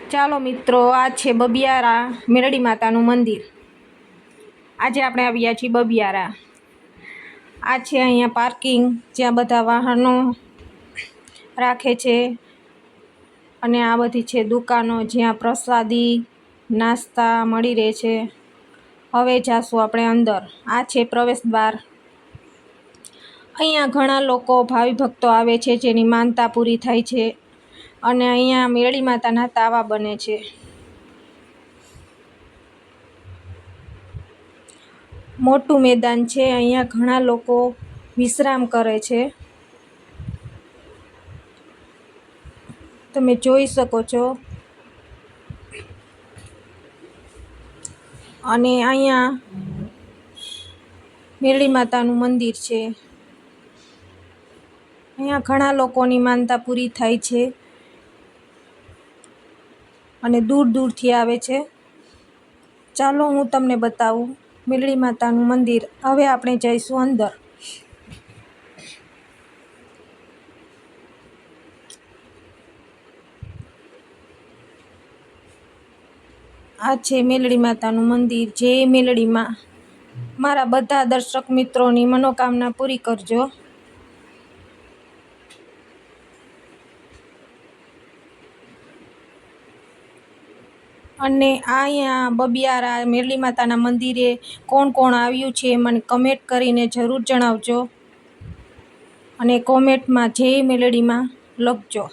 ચાલો મિત્રો, આ છે બબિયારા મેલડી માતાનું મંદિર। આજે આપણે આવ્યા છીએ બબિયારા। આ છે અહીંયા પાર્કિંગ, જ્યાં બધા વાહનો રાખે છે, અને આ બધી છે દુકાનો જ્યાં પ્રસાદી નાસ્તા મળી રહે છે। હવે જાશું આપણે અંદર। આ છે પ્રવેશ દ્વાર। અહીંયા ઘણા લોકો ભાવિ ભક્તો આવે છે જેની માનતા પૂરી થાય છે, અને અહીંયા મેલડી માતાના તાવા બને છે। મોટું મેદાન છે, અહીંયા ઘણા લોકો વિશ્રામ કરે છે, તમે જોઈ શકો છો। અને અહીંયા મેલડી માતાનું મંદિર છે। અહીંયા ઘણા લોકોની માનતા પૂરી થાય છે, અને દૂર દૂરથી આવે છે। ચાલો હું તમને બતાવું મેલડી માતાનું મંદિર। હવે આપણે જઈશું અંદર। આ છે મેલડી માતાનું મંદિર। જય મેલડી માં। મારા બધા દર્શક મિત્રોની મનોકામના પૂરી કરજો। અને અહીંયા બબિયારા મેલડી માતાના મંદિરે કોણ કોણ આવ્યું છે મને કમેન્ટ કરીને જરૂર જણાવજો, અને કોમેન્ટમાં જય મેલડીમાં લખજો।